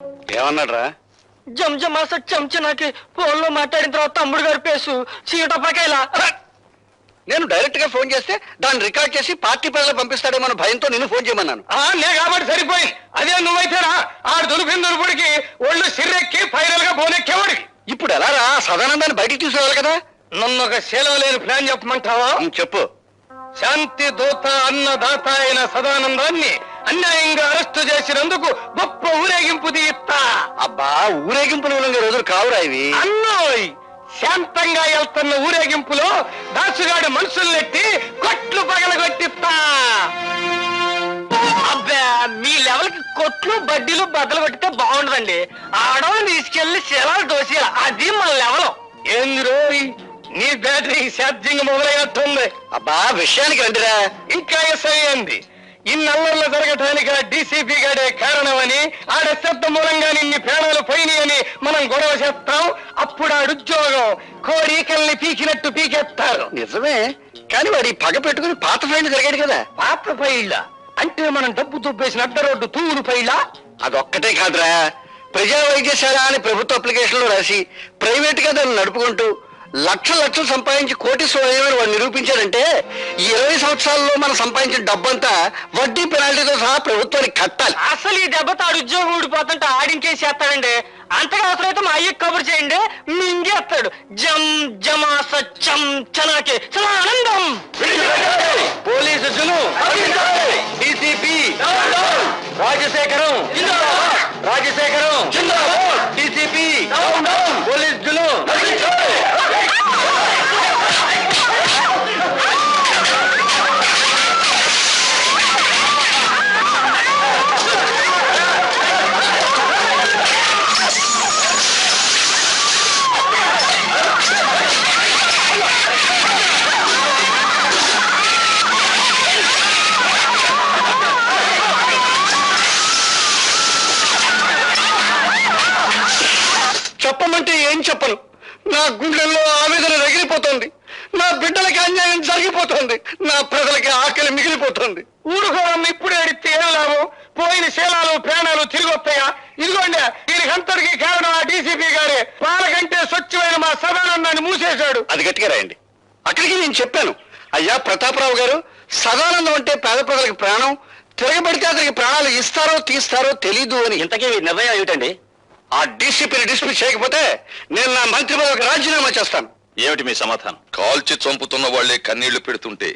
ఏమన్నాడ్రా? జంజమాస చెంచనాకి phone లో మాట్లాడిన తర్వాత తమ్ముడు గారి పేసు చీటపకాయలా. నేను డైరెక్ట్ గా ఫోన్ చేస్తే దాన్ని రికార్డ్ చేసి పార్టీ ప్రజలు పంపిస్తాడేమో భయంతో నిన్ను ఫోన్ చేయమన్నాను. నే కాబట్టి సరిపోయింది. అదే నువ్వైతేరా ఆడు దొరికిన దొరుకుడికి ఒళ్ళు సిర్రెక్కి ఫైనల్ గా బోనెక్కేవాడికి. ఇప్పుడు ఎలా రా? సదానందాన్ని బయటికి తీసుకురావాలి కదా. నన్ను ఒక సెలవు లేని ప్లాన్ చెప్పమంటావా? చెప్పు. శాంతి దూత అన్నదాత అయిన సదానందాన్ని అన్యాయంగా అరెస్టు చేసినందుకు గొప్ప ఊరేగింపు తీస్తా. అబ్బా, ఊరేగింపులు రోజులు కావురా ఇవి. అన్నోయ్, శాంతంగా వెళ్తున్న ఊరేగింపులో దాసుగాడు మనుషుల్నెట్టి కొట్లు పగలగొట్టిస్తా. అబ్బా, మీ లెవెల్ కి కొట్లు బడ్డీలు బద్దలు కొట్టితే బాగుండదండి. ఆడవాళ్ళు తీసుకెళ్లి శిలాలు దోసేయాలి, అది మన లెవెల్. ఏంది రోయ్, నీ బ్యాటరీ ఛార్జింగ్ మొదలయ్యట్టుంది. అబ్బా, విషయానికి రండిరా. ఇంకా ఎస్ఐ అంది. ఇన్నల్లర్లు జరగటానికి ఆ డీసీపీ గాడే కారణమని, ఆడ శబ్ద మూలంగా ఇన్ని ప్రాణాలు పోయినాయని మనం గొడవ చేస్తాం. అప్పుడు ఆడుద్యోగం కోరికల్ని పీకినట్టు పీకేస్తారు. నిజమే, కానీ వాడి పగ పెట్టుకుని పాత ఫైల్ జరిగాడు కదా. పాత ఫైళ్ళ అంటే మనం డబ్బు దుబ్బేసిన అడ్డ రోడ్డు తూరు ఫైళ్ళ. అదొక్కటే కాదురా, ప్రజా వైద్యశాల అని ప్రభుత్వ అప్లికేషన్ లో రాసి ప్రైవేట్ గా దాన్ని నడుపుకుంటూ లక్షలు సంపాదించి కోటీశ్వరుడు వాడు నిరూపించాడంటే ఈ 20 సంవత్సరాల్లో మనం సంపాదించిన డబ్బంతా వడ్డీ పెనాల్టీతో సహా ప్రభుత్వానికి కట్టాలి. అసలు ఈ దెబ్బతో ఆడు ఉద్యోగం ఊడిపోతుంటే ఆడించేసేస్తాడండి. అంతగా అవసరమైతే మా అయ్యకి కబురు చేయండి, మింగేస్తాడు. జం జమాస చం చనాకి ఆనందం. పోలీసు జును, డీసీపీ రాజశేఖరం, డీసీపీ పోలీస్ జును. చెప్పమంటే ఏం చెప్పను. నా గుండెల్లో ఆవేదన రగిలిపోతుంది. నా బిడ్డలకి అన్యాయం జరిగిపోతుంది. నా ప్రజలకి ఆకలి మిగిలిపోతుంది. ఊరుకోవడం ఇప్పుడు ఎడితే ఏం లాభం? పోయిన శీలాలు ప్రాణాలు తిరిగి వస్తాయా? ఇదిగోండి, దీనికి అంతటికీ కారణం ఆ డీసీపీ గారే. పాలకంటే స్వచ్ఛమైన మా సదానందాన్ని మూసేశాడు. అది గట్టిగా రాయండి. అక్కడికి నేను చెప్పాను, అయ్యా ప్రతాపరావు గారు, సదానందం అంటే పేద ప్రజలకి ప్రాణం. తిరగబడితే అతనికి ప్రాణాలు ఇస్తారో తీస్తారో తెలీదు అని. ఇంతకీ నిర్ణయం ఏమిటండి? ఆ డీసీపీని డిస్మిస్ చేయకపోతే నేను నా మంత్రి పదవికి రాజీనామా చేస్తాను. ఏమిటి మీ సమాధానం? కాల్చి చంపుతున్న వాళ్లే కన్నీళ్లు పెడుతుంటే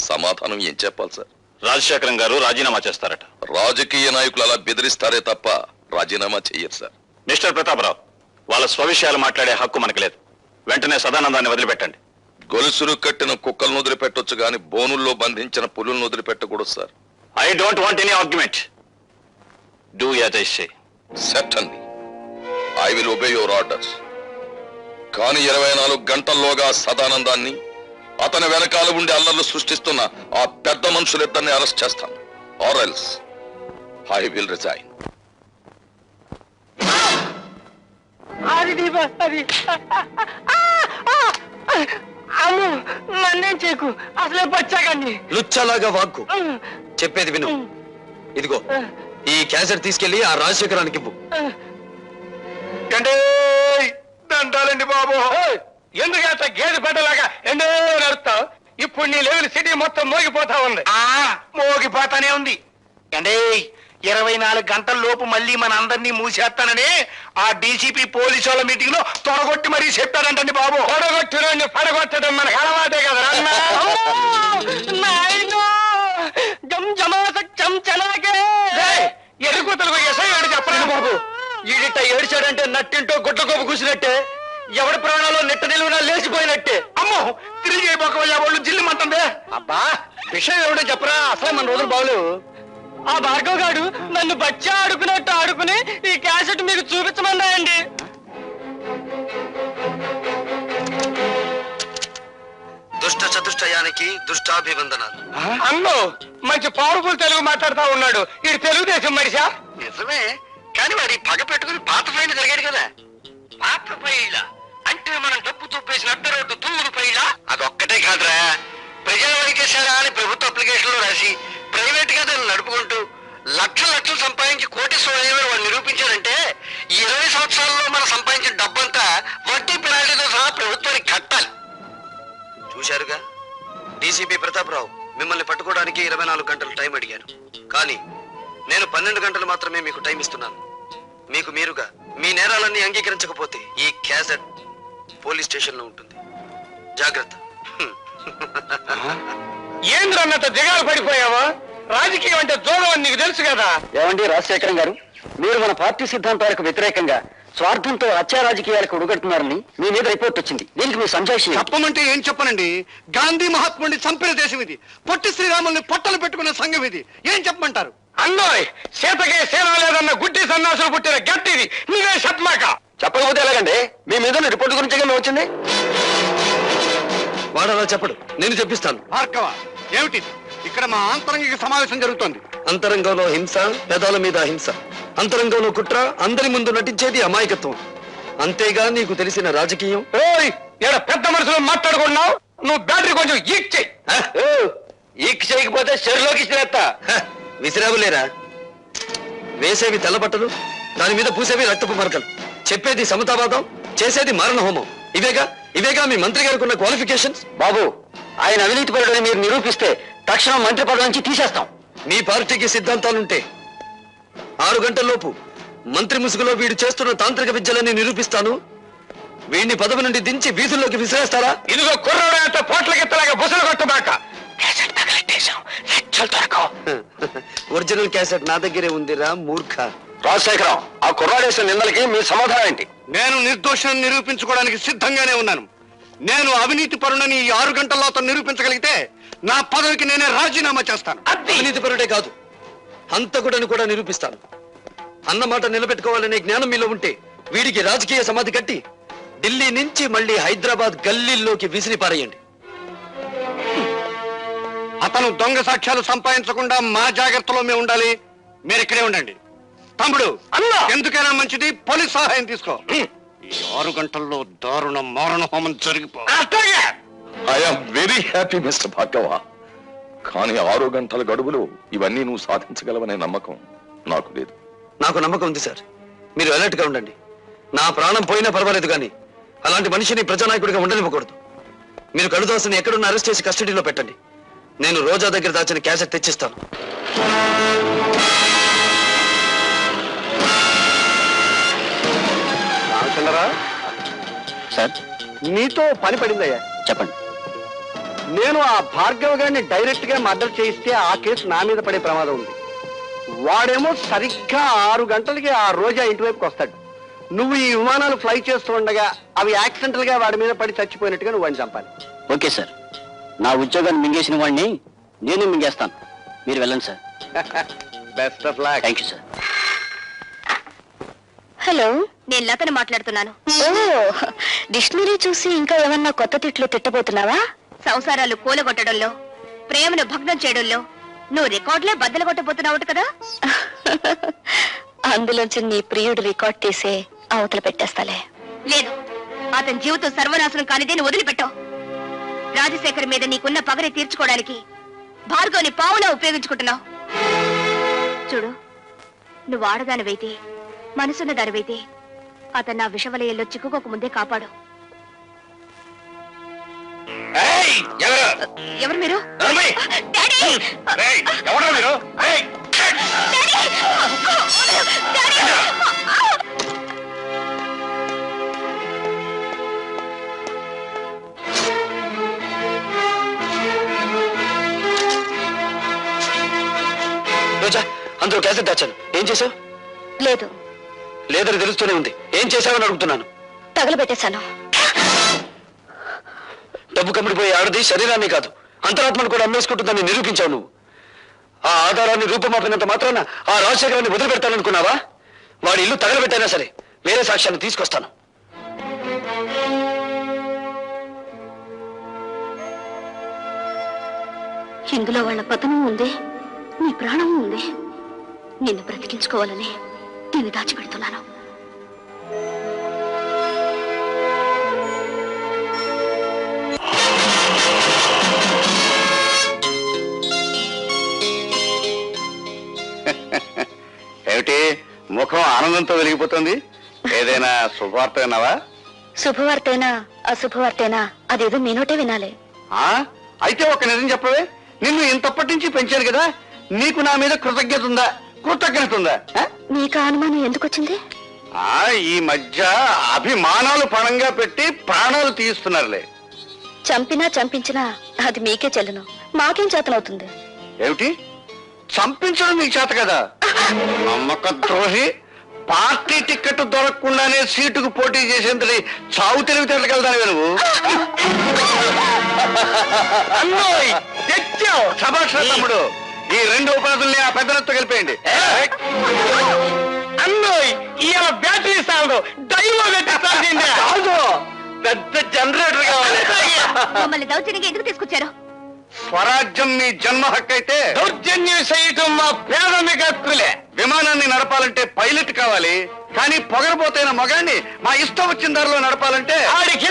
సమాధానం ఏం చెప్పాలి సార్? రాజశేఖరం గారు రాజీనామా చేస్తారట. రాజకీయ నాయకులు అలా బెదిరిస్తారే తప్ప రాజీనామా చెయ్యరు సార్. మిస్టర్ ప్రతాపరావు, వాళ్ళ స్వవిషయాలు మాట్లాడే హక్కు మనకు లేదు. వెంటనే సదానందాన్ని వదిలిపెట్టండి. గొలుసులు కట్టిన కుక్కలను వదిలిపెట్టొచ్చు గాని బోనుల్లో బంధించిన పులులను వదిలిపెట్టకూడదు sir. I don't want any argument. Do as I say. Certainly I will obey your orders. కానీ 24 గంటల్లోగా సదానందాన్ని, అతని వెనకాల ఉండి అల్లర్లు సృష్టిస్తున్న ఆ పెద్ద మనుషులిద్దరిని అరెస్ట్ చేస్తాను. Or else I will resign. Ammu, నన్నేం చేయకు, అసలే పచ్చాకండి. లుచ్చలాగా వాక్కు. చెప్పేది విను. ఇదిగో ఈ క్యాసెట్ తీసుకెళ్లి ఆ రాజశేఖరానికి ఇవ్వు. దండాలండి బాబు. ఎందుకు అట్లా గేదె పెట్టలాగా ఎండో నడుస్తావు? ఇప్పుడు నీ లెవెల్ సిటీ మొత్తం మోగిపోతా ఉంది. మోగిపోతానే ఉంది. అంటే 24 గంటల లోపు మళ్ళీ మన అందరినీ మూసేస్తానని ఆ డీసీపీ పోలీసు వాళ్ళ మీటింగ్ లో తొడగొట్టి మరీ చెప్పారంటండి బాబు. తొడగొట్టిన పడగొట్టడం మనకు అలవాటే కదా. ఎరుగుతలకు ఎసై చెప్పలేదు బాబు. ఈడిట ఏడిచాడంటే నట్టింటో గుడ్ల కోపు కూసినట్టే, ఎవడి ప్రాణాలు నెట్ట నిలువునా లేచిపోయినట్టే. అమ్మో, తిరిగి అయిపోకపోయా వాళ్ళు జిల్లుమంటుందే. అబ్బా, విషయం ఏమిటో చెప్పరా, అసలే మన రోజులు బాగలేవు. ఆ భార్గవ్ గారు నన్ను బచ్చా ఆడుకున్నట్టు ఆడుకుని ఈ క్యాసెట్ మీకు చూపించమన్నాయండి. దుష్ట చతుష్టయానికి దుష్టాభివందనాలు. అన్నో, మంచి పవర్ఫుల్ తెలుగు మాట్లాడుతా ఉన్నాడు. ఇది తెలుగుదేశం మనిషా? నిజమే, కానీ వాడి పగ పెట్టుకుని పాత ఫైల్ జరిగాడు కదా. పాత ఫైళ్ళ అంటే మనం డబ్బు తుప్పేసిన అడ్డ రోడ్డు తూరు ఫైళ్ళ. అదొక్కటే కాదురా, ప్రజా వైద్యశాల అని ప్రభుత్వ అప్లికేషన్ లో రాసి ప్రైవేట్ గా దాన్ని నడుపుకుంటూ లక్షలు సంపాదించి కోటీశ్వరుడు వాడు నిరూపించాడంటే ఈ 20 సంవత్సరాల్లో మనం సంపాదించిన డబ్బంతా వడ్డీ పెనాల్టీతో సహా ప్రభుత్వానికి కట్టాలి. చూశారుగా, డీసీపీ ప్రతాపరావు మిమ్మల్ని పట్టుకోవడానికి 24 గంటలు టైం అడిగాను. కానీ నేను 12 గంటలు మాత్రమే మీకు టైం ఇస్తున్నాను. మీకు మీరుగా మీ నేరాలన్నీ అంగీకరించకపోతే ఈ క్యాసెట్ పోలీస్ స్టేషన్ లో ఉంటుంది. జాగ్రత్త. ఏంద్రన్నంత దిగాలు పడిపోయావా? రాజకీయం అంటే దూరం అని నీకు తెలుసు కదా. ఏమండి రాజశేఖరం గారు, మీరు మన పార్టీ సిద్ధాంతాలకు వ్యతిరేకంగా స్వార్థంతో హత్యా రాజకీయాలకు ఉడగడుతున్నారని మీ మీద రిపోర్ట్ వచ్చింది. దీనికి మీ సంజాషి చెప్పమంటే ఏం చెప్పనండి? గాంధీ మహాత్ముడిని చంపిన దేశం ఇది. పొట్టి శ్రీరాముల్ని పొట్టలు పెట్టుకున్న సంఘం ఇది. ఏం చెప్పమంటారు? అన్నోయ్, సీతకే సేన లేదన్న గుడ్డి సన్నాసులు పుట్టిన గట్టిది. నువ్వే చెప్పమాక. చెప్పకపోతే ఎలాగండి? మీ మీద రిపోర్ట్ గురించి వచ్చింది. వాడు అలా చెప్పడు, నేను చెప్పిస్తాను. భార్గవ, ఏమిటి ఇక్కడ మా ఆంతరంగిక సమావేశం జరుగుతోంది? అంతరంగంలో హింస, పెదాల మీద హింస. అంతరంగంలో కుట్ర, అందరి ముందు నటించేది అమాయకత్వం. అంతేగా నీకు తెలిసిన రాజకీయం? ఓయ్, ఏడ పెద్ద మనుషులు మాట్లాడుకున్నావు. నువ్వు బ్యాటరీ కొంచెం ఈక్ చెయ్యి. ఈక్ చేయకపోతే చెరులోకి ఇచ్చిరేస్తా. విసిరావులేరా? వేసేవి తెల్లబట్టలు, దాని మీద పూసేవి రక్తపు మరకలు. చెప్పేది సమతావాదం, చేసేది మారణ హోమం. ఇవేగా మీ మంత్రి గారికి ఉన్న క్వాలిఫికేషన్స్. బాబు, ఆయన అవినీతిపరుడని మీరు నిరూపిస్తే తక్షణం మంత్రి పదవి నుంచి తీసేస్తాం. మీ పార్టీకి సిద్ధాంతాలుంటే 6 గంటల్లోపు మంత్రి ముసుగులో వీడు చేస్తున్న తాంత్రిక విద్యలని నిరూపిస్తాను. వీడిని పదవి నుండి దించి వీధుల్లోకి విసిరేస్తారా? ఇదిగో కుర్రోడు అంత పోట్లకెత్తలాగా బుసలు కొట్టబాక. ఒరిజినల్ క్యాసెట్ నా దగ్గరే ఉందిరా మూర్ఖ. రాజశేఖరం, ఆ కుర్రాడేసిన నిందలకి మీ సమాధానం ఏంటి? నేను నిర్దోషాన్ని నిరూపించుకోవడానికి సిద్ధంగానే ఉన్నాను. నేను అవినీతి పరుణని ఈ 6 గంటల్లో అతను నిరూపించగలిగితే నా పదవికి నేనే రాజీనామా చేస్తాను. అవినీతి పరుడే కాదు, హంతకుడని కూడా నిరూపిస్తాను. అన్నమాట నిలబెట్టుకోవాలనే జ్ఞానం మీలో ఉంటే వీడికి రాజకీయ సమాధి కట్టి ఢిల్లీ నుంచి మళ్ళీ హైదరాబాద్ గల్లీల్లోకి విసిరి పారేయండి. అతను దొంగ సాక్ష్యాలు సంపాదించకుండా మా జాగ్రత్తలో మేము ఉండాలి. మీరు ఇక్కడే ఉండండి. తమ్ముడు, అన్నా, ఎందుకైనా మంచిది పోలీస్ సహాయం తీసుకో. ఈ 6 గంటల్లో దారుణ మారణ హోమం జరిగిపో. I'm very happy mister Bhargava. కానీ 6 గంటల గడువులో ఇవన్నీ నువ్వు సాధించగలవనే నమ్మకం నాకు లేదు. నాకు నమ్మకం ఉంది సార్. మీరు అలర్ట్ గా ఉండండి. నా ప్రాణం పోయినా పర్వాలేదు, కానీ అలాంటి మనిషిని ప్రజానాయకుడిగా ఉండనివ్వకూడదు. మీరు కడుదాసుని ఎక్కడున్న అరెస్ట్ చేసి కస్టడీలో పెట్టండి. నేను రోజా దగ్గర దాచిన క్యాసెట్ తెచ్చిస్తాను. రామచంద్రరా, సార్, నీతో పని పడిందయ్యా. చెప్పండి. నేను ఆ భార్గవ్ గారిని డైరెక్ట్ గా మర్డర్ చేయిస్తే ఆ కేసు నా మీద పడే ప్రమాదం ఉంది. వాడేమో సరిగ్గా 6 గంటలకి ఆ రోజా ఇంటివైపుకి వస్తాడు. నువ్వు ఈ విమానాలు ఫ్లై చేస్తూ ఉండగా అవి యాక్సిడెంటల్ గా వాడి మీద పడి చచ్చిపోయినట్టుగా నువ్వు వాడిని చంపాలి. ఓకే సార్, నా ఉద్యోగాన్ని మింగేసిన వాడిని నేను మింగేస్తాను. మీరు వెళ్ళండి sir. Best of luck. Thank you sir. Hello, నేను లతను మాట్లాడుతున్నాను. ఓ, డిక్షనరీ చూసి ఇంకా ఏమన్నా కొత్త తిట్లు తిట్టబోతున్నావా? సంసారాలు కూలగొట్టడంలో, ప్రేమను భగ్నం చేయడంలో నువ్వు రికార్డులే బద్దలు కొట్టబోతున్నావు కదా. అందులోంచి నీ ప్రియుడు రికార్డ్ తీసే అవతల పెట్టేస్తాలే. లేదు, అతని జీవితం సర్వనాశనం కానిదే నువ్వు వదిలిపెట్టావు. రాజశేఖర్ మీద నీకున్న పగని తీర్చుకోవడానికి భార్గవ్ని పావులా ఉపయోగించుకుంటున్నావు. చూడు, నువ్వు ఆడదానివైతే, మనసున్న దానివైతే అతను నా విషవలయంలో చిక్కుకోక ముందే కాపాడు. ఎవరు మీరు? డాడీ! ఎవరు మీరు? డాడీ! డాడీ! రోజా, అందులో క్యాసెట్ దాచాను. ఏం చేసావు? లేదు, లేదని తెలుస్తూనే ఉంది. ఏం చేశావని అడుగుతున్నాను. తగలబెట్టేశాను. డబ్బు కమ్మిడిపోయే ఆడది శరీరాన్ని కాదు, అంతరాత్మను కూడా అమ్మేసుకుంటుందని నిరూపించావు నువ్వు. ఆ ఆధారాన్ని రూపమాపినంత మాత్రాన ఆ రాజశేఖరాన్ని వదిలిపెడతాననుకున్నావా? వాడి ఇల్లు తగలబెట్టైనా సరే వేరే సాక్ష్యాన్ని తీసుకొస్తాను. ఇందులో వాళ్ళ పతనం ఉంది, నీ ప్రాణం ఉంది. నిన్ను బ్రతికించుకోవాలని దీన్ని దాచిపెడుతున్నాను. ముఖం ఆనందంతో వెలిగిపోతుంది. ఏదైనా శుభవార్త విన్నావా? శుభవార్తేనా అశుభవార్తేనా అదేదో మీ నోటే వినాలి. అయితే ఒక నిజం చెప్పవే. నిన్ను ఇంతప్పటి నుంచి పెంచాను కదా, నీకు నా మీద కృతజ్ఞత ఉందా? కృతజ్ఞత ఉందా? నీకు అనుమానం ఎందుకు వచ్చింది? ఈ మధ్య అభిమానాలు పణంగా పెట్టి ప్రాణాలు తీస్తున్నారులే. చంపినా చంపించినా అది మీకే చెల్లును, మాకేం చేతనవుతుంది? ఏమిటి చంపించడం నీకు చేత కదా? నమ్మక ద్రోహి. పార్టీ టికెట్ దొరకకుండానే సీటుకు పోటీ చేసేంతటి చావు తెలివితేటకెళ్తాను నువ్వు. శభాష్ తమ్ముడు. ఈ 2 ఉపాధుల్ని ఆ పెద్దలతో కలిపేయండి. అన్నోయ్ ఇవాళ బ్యాటరీ సాగు డైవో పెట్టేస్తాల్సిందే. పెద్ద జనరేటర్ కావాలి. మమ్మల్ని దౌర్జన్యంగా ఎందుకు తీసుకొచ్చారు? స్వరాజ్యం మీ జన్మ హక్కు అయితే దౌర్జన్యం చేయటం మా ప్రాథమిక హక్కులే. విమానాన్ని నడపాలంటే పైలట్ కావాలి, కానీ పొగరబోతైన మొగాన్ని మా ఇష్టం వచ్చిన దారిలో నడపాలంటే ఆడికి